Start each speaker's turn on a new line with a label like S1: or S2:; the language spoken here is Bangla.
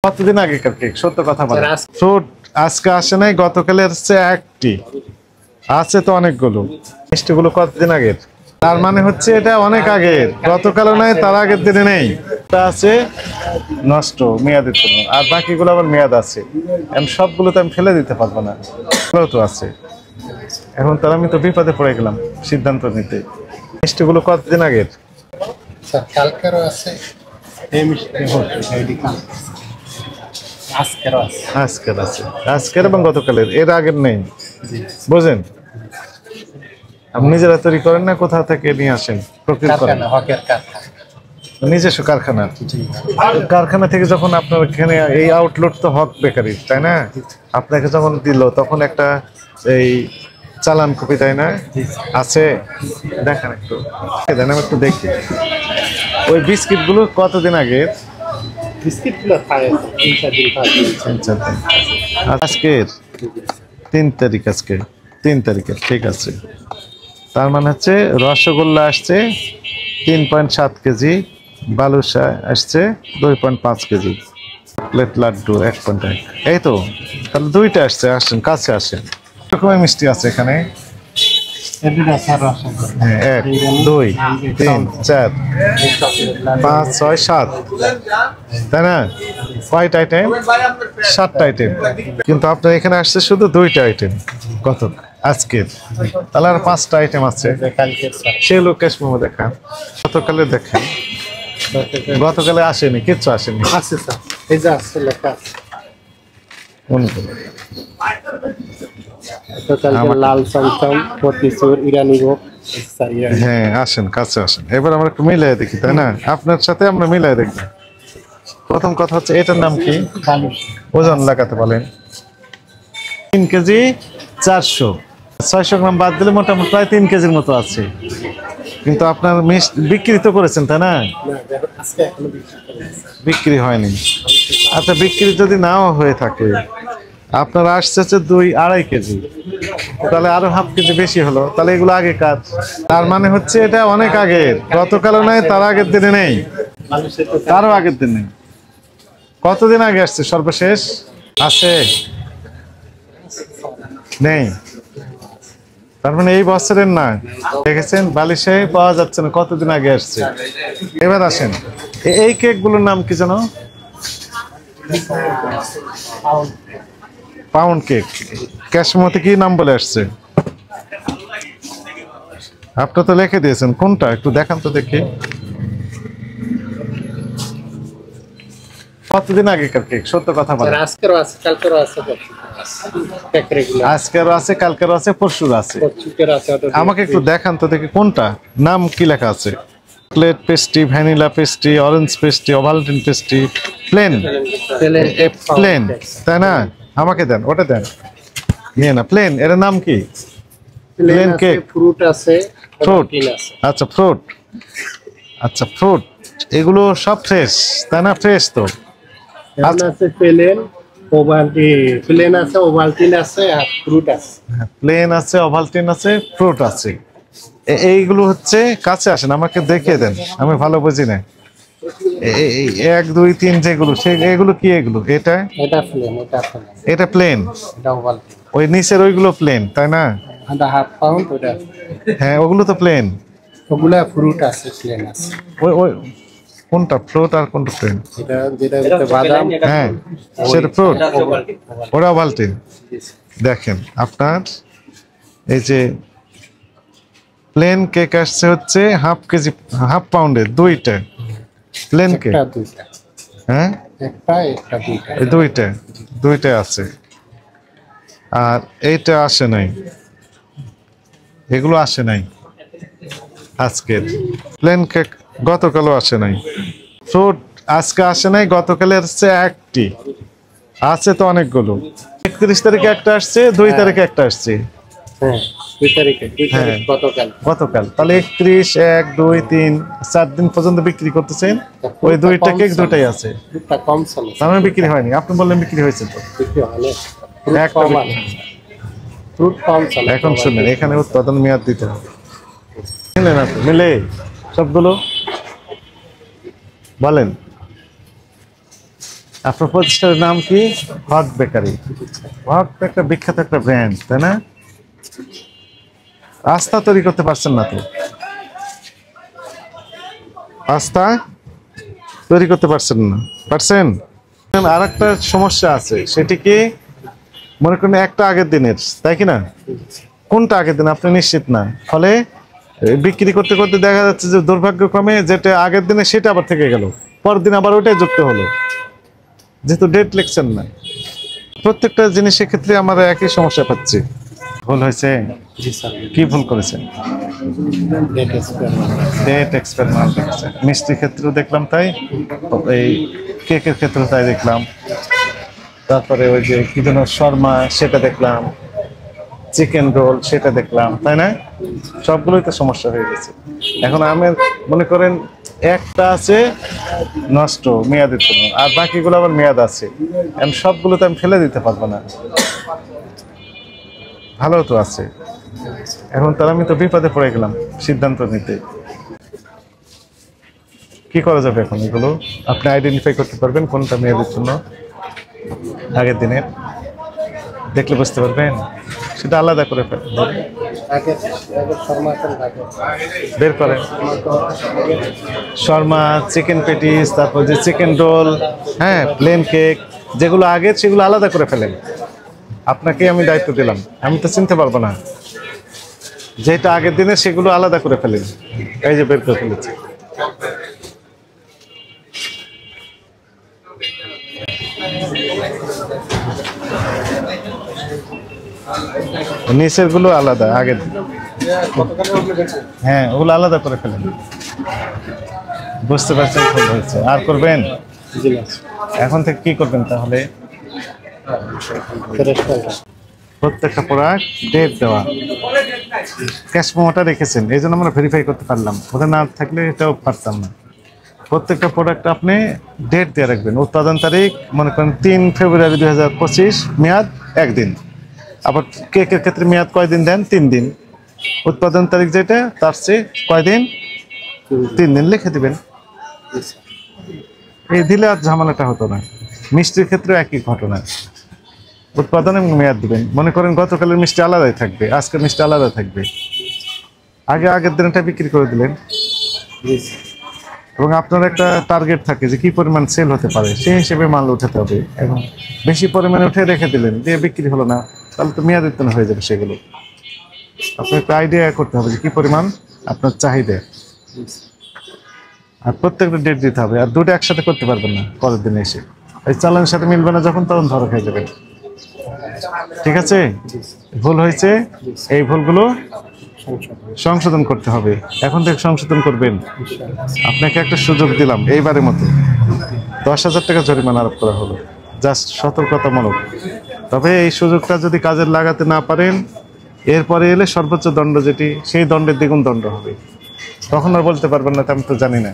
S1: কতদিন আগেকার কেক? সত্য কথা বলেন। ফ্রুট আজকে আসে নাই, গতকালের হচ্ছে একটি, আছে তো অনেকগুলো। মিষ্টিগুলো কতদিন আগের? তার মানে হচ্ছে এটা অনেক আগের, গতকালও নাই, তার আগের দিনে নেই। এটা আছে নষ্ট মেয়াদের জন্য, আর বাকিগুলো আবার মেয়াদ আছে। এখন সবগুলো তো আমি ফেলে দিতে পারবো না, তো আছে। এখন তার আমি তো বিপদে পড়ে গেলাম সিদ্ধান্ত নিতে। মিষ্টিগুলো কতদিন আগের?
S2: কালকেরও আছে,
S1: আজকের আছে, আজকের এবং গতকালের, এর আগের নেই। বুঝেন, আপনি নিজেরা তৈরি করেন না, কোথা থেকে নিয়ে আসেন? প্রকৃত করেন নিজস্ব কারখানা। কারখানা থেকে যখন আপনার এখানে এই আউটলেট তো হক বেকারি, তাই না? আপনাকে যখন দিল তখন একটা এই চালান কপি, তাই না? আছে, দেখেন একটু, দেন আমি একটু দেখি। ওই বিস্কিট গুলো কতদিন আগে? আজকের 3 তারিখ, আজকে 3 তারিখের, ঠিক আছে। তার মানে হচ্ছে রসগোল্লা আসছে 3.7 কেজি, বালুশা আসছে 2.5 কেজি, প্লেট লাড্ডু 1.1। এই তো, তাহলে দুইটা আসছে। আসেন কাছে আসেন। রকমের মিষ্টি আছে এখানে? 1 2 3 4 5 6 7, তাই না? কয়টা আইটেম? 7টা আইটেম। কিন্তু আপনার এখানে আসছে শুধু 2টা আইটেম। কত আজকের? তাহলে আর 5টা আইটেম আছে। সেগুলো ক্যাশ মেমো দেখান, গতকালে দেখেন। গতকালে আসেনি, কিচ্ছু আসেনি।
S2: আছে স্যার, এই যে আছে লেখা আছে।
S1: কোনগুলো?
S2: লাল চমচম, মতিচুর, ইরানি ভোগ।
S1: হ্যাঁ, আসেন কাছে আসেন। এবার আমরা একটু মিলাই দেখি, তাই না? আপনার সাথে আমরা মিলাই দেখব। প্রথম কথা হচ্ছে এটার নাম কি? ওজন লাগাতে বলেন। 3 কেজি 400, 600 গ্রাম বাদ দিলে মোটামুটি প্রায় 3 কেজির মতো আছে। কিন্তু আপনার বিক্রি তো করেছেন, তাই না? বিক্রি হয়নি। আচ্ছা, বিক্রি যদি নাও হয়ে থাকে, আপনার আসছে 2-2.5 কেজি, তাহলে আরো হাফ কেজি বেশি হলো। তাহলে এগুলো আগে কাজ। তার মানে হচ্ছে এটা অনেক আগের, গতকালও নাই, তার আগের দিনে নেই, তারও আগের দিনে। কতদিন আগে আসছে সর্বশেষ? আছে? নেই। তার মানে এই বছরের না। দেখেছেন, বালিশে পাওয়া যাচ্ছে না, কতদিন আগে আসছে। এবার আসেন, এই কেক গুলোর নাম কি জানো? Pound cake. ক্যাশমোতে কি নাম বলে আসছে? আপনি তো লিখে দিয়েছেন, কোনটা একটু দেখান তো দেখি। কতদিন আগেকার কেক? সত্য কথা বলেন।
S2: আজকেরও আছে, কালকেরও আছে,
S1: আজকেরও আছে, কালকেরও আছে, পরশুর আছে। আমাকে একটু দেখান তো দেখি কোনটা, নাম কি লেখা আছে? Chocolate pastry, vanilla pastry, orange pastry, Ovaltine pastry, plain. Plain, তাই না? আমাকে দেন, ওটা দেন, নিয়ে না। প্লেন, এর নাম কি? Plane cake.
S2: ফ্রুট আছে,
S1: ফ্রুট, আচ্ছা ফ্রুট, আচ্ছা ফ্রুট। এগুলো সব ফ্রেশ, তাই না? ফ্রেশ তো।
S2: আছে প্লেন, প্লেন আছে, ওভালটিন আছে, আর ফ্রুট আছে।
S1: প্লেন আছে, ওভালটিন আছে, ফ্রুট আছে। এইগুলো হচ্ছে, কাছে আসেন, আমাকে দেখিয়ে দেন, আমি ভালো বুঝি না। 1 2 3 যেগুলো, এগুলো কি? এগুলো এটা
S2: প্লেন,
S1: এটা প্লেন,
S2: এটা ওভালটিন।
S1: ওই নিচের ওইগুলো প্লেন, তাই না?
S2: হাফ পাউন্ড ওটা।
S1: হ্যাঁ, ওগুলো তো প্লেন।
S2: ওগুলা ফ্রুট আছে, প্লেন আছে।
S1: ওই কোনটা ফ্রুট আর কোনটা প্লেন?
S2: যেটা বাদাম।
S1: হ্যাঁ, সেটা ফ্রুট, ওরা ওভালটিন। দেখেন আপনার এই যে প্লেন কেক আসছে হচ্ছে হাফ কেজি, হাফ পাউন্ডের 2টা প্লেন কেক। হ্যাঁ, দুইটা আছে। আর এইটা আসে নাই, এগুলো আসে নাই। আজকের প্লেন কেক গতকালও আসে নাই। ফ্রুট আজকে আসে নাই, গতকালের হচ্ছে একটি, আছে তো অনেকগুলো। 31 তারিখে একটা আসছে, 2 তারিখে একটা আসছে। গতকাল। তাহলে 31, 1 2 3 4 দিন পর্যন্ত বিক্রি করতেছেন। ওই 2টা কেক 2টাই আছে, তার মানে বিক্রি হয়নি। আপনি বললেন বিক্রি হয়েছে তো। এখন শুনেন, এখানে উৎপাদন মেয়াদ দিতে হবে, মিলে সবগুলো বলেন। আপনার প্রতিষ্ঠানের নাম কি? হক বেকারি। হক তো একটা বিখ্যাত একটা ব্র্যান্ড, তাই না? আস্থা তৈরি করতে পারছেন না তো, আস্থা তৈরি করতে পারছেন না, পারছেন? আর একটা সমস্যা আছে, সেটি কি মনে করেন একটা আগের দিনের, তাই কি না? কোনটা আগের দিন আপনি নিশ্চিত না, ফলে বিক্রি করতে করতে দেখা যাচ্ছে যে দুর্ভাগ্যক্রমে যেটা আগের দিনে সেটা আবার থেকে গেল, পরের দিন আবার ওইটাই যুক্ত হলো, যেহেতু ডেট লিখছেন না। প্রত্যেকটা জিনিসের ক্ষেত্রে আমরা একই সমস্যা পাচ্ছি। ভুল হয়েছে?
S2: জি স্যার।
S1: কি ভুল করেছেন?
S2: Date expire.
S1: ডেট এক্সপায়ার মাল দেখেছে। মিষ্টির ক্ষেত্রেও দেখলাম তাই, এই কেকের ক্ষেত্রেও তাই দেখলাম, তারপরে ওই যে কি যেন শর্মা সেটা দেখলাম, চিকেন রোল সেটা দেখলাম, তাই না? সবগুলোই তো সমস্যা হয়ে গেছে। এখন আমি মনে করেন একটা আছে নষ্ট মেয়াদের জন্য, আর বাকিগুলো আবার মেয়াদ আছে, আমি সবগুলো তো আমি ফেলে দিতে পারবো না, ভালো তো আছে। এখন তার আমি তো বিপদে পড়ে গেলাম সিদ্ধান্ত নিতে। কি করা যাবে এখন? এগুলো আপনি আইডেন্টিফাই করতে পারবেন কোনটা মেয়াদের জন্য, আগের দিনের দেখলে বুঝতে পারবেন, সেটা আলাদা করে বের করেন। শর্মা, চিকেন পেটিস, তারপর যে চিকেন রোল, হ্যাঁ প্লেন কেক, যেগুলো আগের সেগুলো আলাদা করে ফেলেন। আপনাকে আমি দায়িত্ব দিলাম, আমি তো চিনতে পারবো না, যেটা আগের দিনে সেগুলো আলাদা করে ফেলেন। এই যে বের করে ফেলেছি। নিচের গুলো আলাদা আগের, হ্যাঁ ওগুলো আলাদা করে ফেলেন। বুঝতে পারছেন ভুল হয়েছে, আর করবেন? এখন থেকে কি করবেন তাহলে? প্রত্যেকটা প্রোডাক্ট ডেট দেওয়া, ক্যাশ মেমোটা রেখেছেন, এই জন্য আমরা ভেরিফাই করতে পারলাম, ওটা না থাকলে এটাও পারতাম না। প্রত্যেকটা প্রোডাক্ট আপনি ডেট দিয়ে রাখবেন, উৎপাদন তারিখ মনে করেন 3 ফেব্রুয়ারি 2025, মেয়াদ 1 দিন। আবার কেকের ক্ষেত্রে মেয়াদ কয়দিন দেন? 3 দিন। উৎপাদন তারিখ যেটা তার চেয়ে কয়দিন? 3 দিন লিখে দিবেন। এই দিলে আর ঝামেলাটা হতো না। মিষ্টির ক্ষেত্রে একই ঘটনা, উৎপাদন এবং মেয়াদ দিবেন। মনে করেন গতকালের মিষ্টি আলাদাই থাকবে, আজকের মিষ্টি আলাদা থাকবে, আগের দিনটা বিক্রি করে দিলেন। এবং আপনার একটা টার্গেট থাকে যে কি পরিমাণ সেল হতে পারে, সেই হিসেবে মাল উঠাতে হবে। এবং বেশি পরিমাণে উঠে রেখে দিলেন, দিয়ে বিক্রি হলো না, তাহলে তো মেয়াদ উত্তীর্ণ হয়ে যাবে সেগুলো। আপনার একটা আইডিয়া করতে হবে যে কি পরিমাণ আপনার চাহিদা, আর প্রত্যেকটা ডেট দিতে হবে। আর দুটো একসাথে করতে পারবেন না, পরের দিনে এসে এই চালানের সাথে মিলবে না, যখন তখন ধরা খেয়ে যাবেন। ঠিক আছে? ভুল হয়েছে, এই ভুলগুলো সংশোধন করতে হবে। এখন থেকে সংশোধন করবেন। আপনাকে একটা সুযোগ দিলাম, এইবারের মতো 10,000 টাকা জরিমানা আরোপ করা হলো, জাস্ট সতর্কতামূলক। তবে এই সুযোগটা যদি কাজে লাগাতে না পারেন, এরপরে এলে সর্বোচ্চ দণ্ড যেটি, সেই দণ্ডের দ্বিগুণ দণ্ড হবে। তখন আর বলতে পারবেন না আমি তো জানি না।